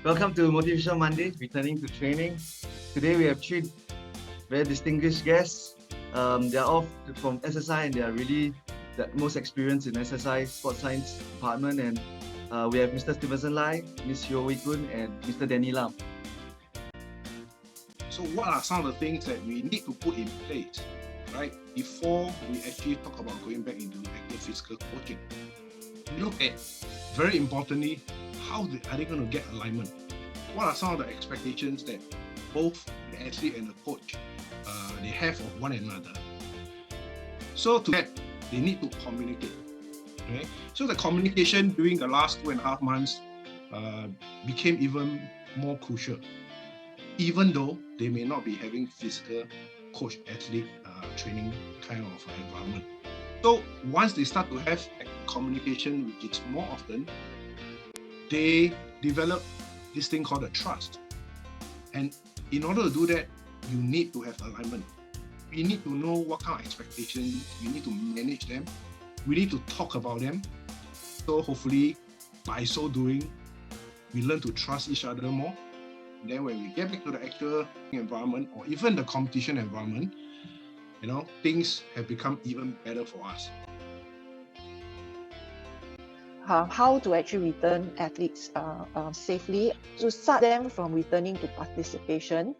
Welcome to Motivational Monday, returning to training. Today we have three very distinguished guests. They are all from SSI and they are really the most experienced in SSI Sports Science Department. And we have Mr. Stevenson Lai, Ms. Hyo Wee Kun, and Mr. Danny Lam. So what are some of the things that we need to put in place, right, before we actually talk about going back into active physical coaching? We look at, very importantly, how are they going to get alignment? What are some of the expectations that both the athlete and the coach they have of one another? So to that, they need to communicate. Okay? So the communication during the last 2.5 months became even more crucial, even though they may not be having physical coach-athlete training kind of environment. So once they start to have communication, which is more often, they develop this thing called a trust. And in order to do that, you need to have alignment. We need to know what kind of expectations, we need to manage them, we need to talk about them. So hopefully, by so doing, we learn to trust each other more. And then when we get back to the actual environment or even the competition environment, things have become even better for us. How to actually return athletes safely, to start them from returning to participation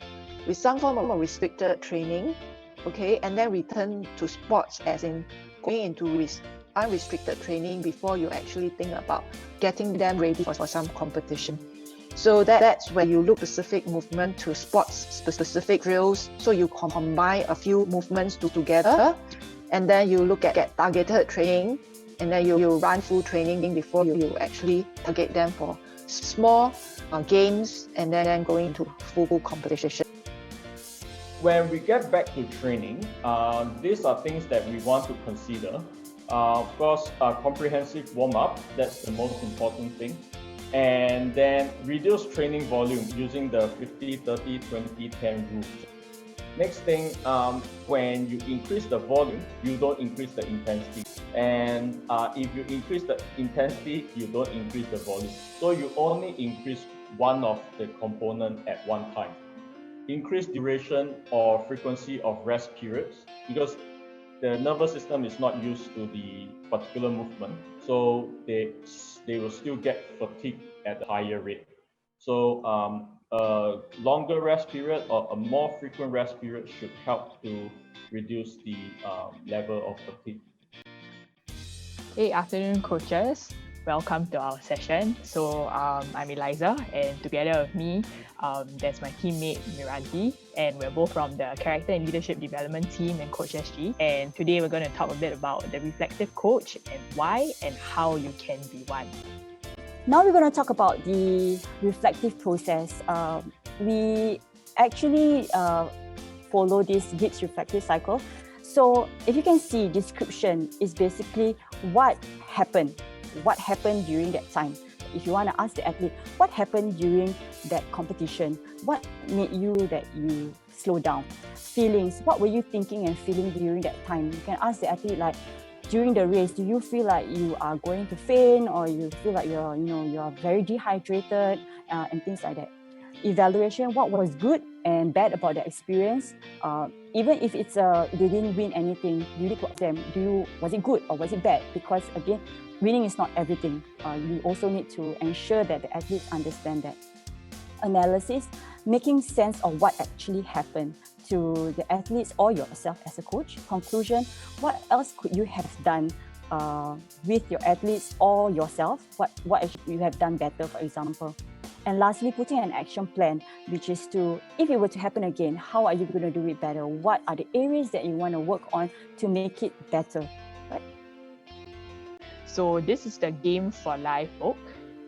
with some form of restricted training, okay, and then return to sports, as in going into unrestricted training before you actually think about getting them ready for some competition. So that's where you look specific movement to sports specific drills. So you combine a few movements together, and then you look at targeted training. And then you run full training before you actually target them for small games and then going into full competition. When we get back to training, these are things that we want to consider. Of course, comprehensive warm-up, that's the most important thing. And then reduce training volume using the 50, 30, 20, 10 rule. Next thing, when you increase the volume, you don't increase the intensity. And if you increase the intensity, you don't increase the volume. So you only increase one of the component at one time. Increase duration or frequency of rest periods, because the nervous system is not used to the particular movement. So they will still get fatigued at a higher rate. So a longer rest period or a more frequent rest period should help to reduce the level of fatigue. Hey, afternoon coaches. Welcome to our session. So I'm Eliza, and together with me, there's my teammate Miranti, and we're both from the Character and Leadership Development team in CoachSG. And today we're going to talk a bit about the reflective coach and why and how you can be one. Now we're going to talk about the reflective process. We actually follow this Gibbs reflective cycle. So if you can see, description is basically what happened during that time. If you want to ask the athlete, what happened during that competition? What made you that you slow down? Feelings, what were you thinking and feeling during that time? You can ask the athlete, like, during the race, do you feel like you are going to faint, or you feel like you're very dehydrated, and things like that. Evaluation, what was good and bad about the experience. Even if it's they didn't win anything, you need to ask them, was it good or was it bad? Because again, winning is not everything. You also need to ensure that the athletes understand that. Analysis, making sense of what actually happened to the athletes or yourself as a coach. Conclusion, what else could you have done with your athletes or yourself? What you have done better, for example. And lastly, putting an action plan, which is to, if it were to happen again, how are you going to do it better? What are the areas that you want to work on to make it better? Right? So this is the Game for Life book,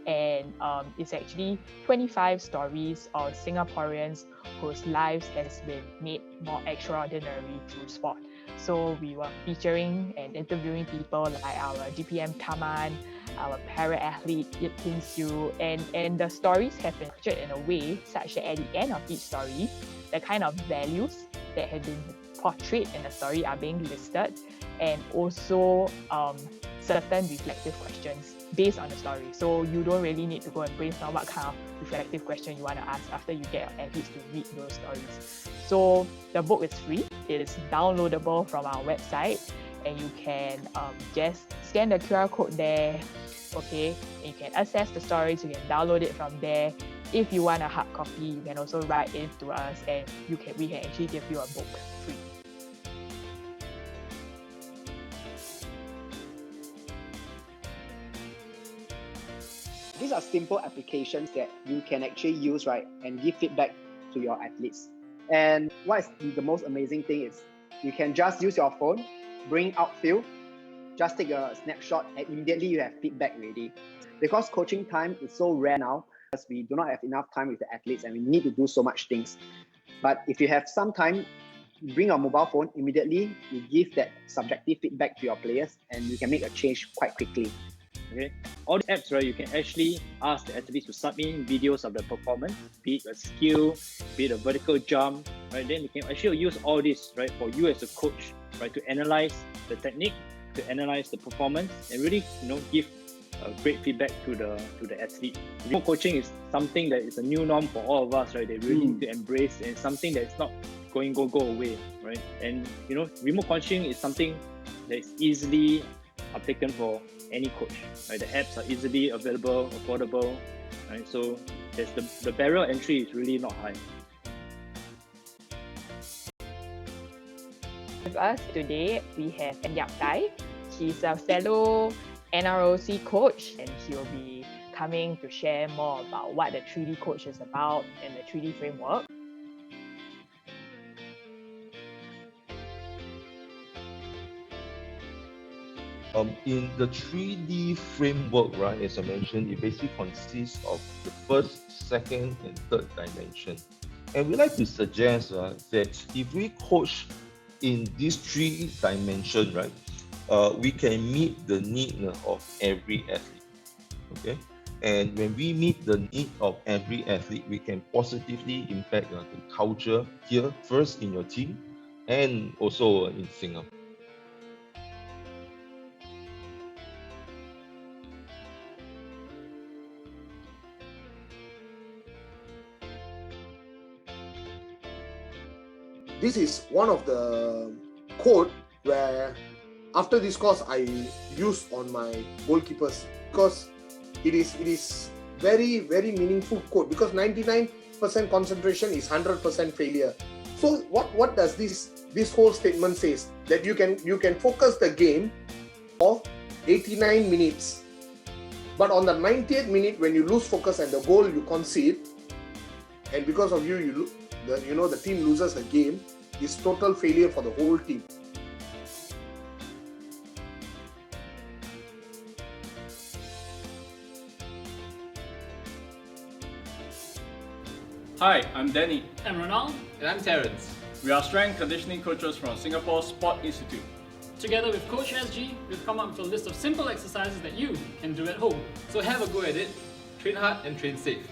and it's actually 25 stories of Singaporeans whose lives has been made more extraordinary through sport. So we were featuring and interviewing people like our GPM Taman, our para-athlete Yip Tin Siu, and the stories have been structured in a way such that at the end of each story, the kind of values that have been portrayed in the story are being listed, and also certain reflective questions based on the story. So you don't really need to go and brainstorm what kind of reflective question you want to ask after you get your athletes to read those stories. So the book is free. It is downloadable from our website, and you can just scan the QR code there, okay? And you can access the stories, you can download it from there. If you want a hard copy, you can also write in to us, and we can actually give you a book free. These are simple applications that you can actually use, right, and give feedback to your athletes. And what is the most amazing thing is you can just use your phone, bring outfield, just take a snapshot, and immediately you have feedback ready. Because coaching time is so rare now, because we do not have enough time with the athletes and we need to do so much things. But if you have some time, bring your mobile phone, immediately you give that subjective feedback to your players and you can make a change quite quickly. Okay, all the apps, right, you can actually ask the athletes to submit videos of the performance, be it a skill, be it a vertical jump, right? Then you can actually use all this, right, for you as a coach, right, to analyze the technique, to analyze the performance, and really, give great feedback to the athlete. Remote coaching is something that is a new norm for all of us, right? They really need to embrace, and something that's not going go away, right? And remote coaching is something that is easily uptaken for any coach, right? The apps are easily available, affordable, right? So there's the barrier of entry is really not high. With us today, we have Yap Tai. He's a fellow NROC coach, and he'll be coming to share more about what the 3D coach is about and the 3D framework. In the 3D framework, right, as I mentioned, it basically consists of the first, second, and third dimension. And we like to suggest that if we coach in these 3 dimensions, right, we can meet the need of every athlete. Okay, and when we meet the need of every athlete, we can positively impact the culture here, first in your team, and also in Singapore. This is one of the code where after this course I use on my goalkeepers, because it is very, very meaningful code, because 99% concentration is 100% failure. So what does this whole statement says? That you can focus the game for 89 minutes, but on the 90th minute when you lose focus and the goal you concede, and because of the team loses the game, is total failure for the whole team. Hi, I'm Danny. I'm Ronald. And I'm Terrence. We are strength conditioning coaches from Singapore Sport Institute. Together with CoachSG, we've come up with a list of simple exercises that you can do at home. So have a go at it, train hard and train safe.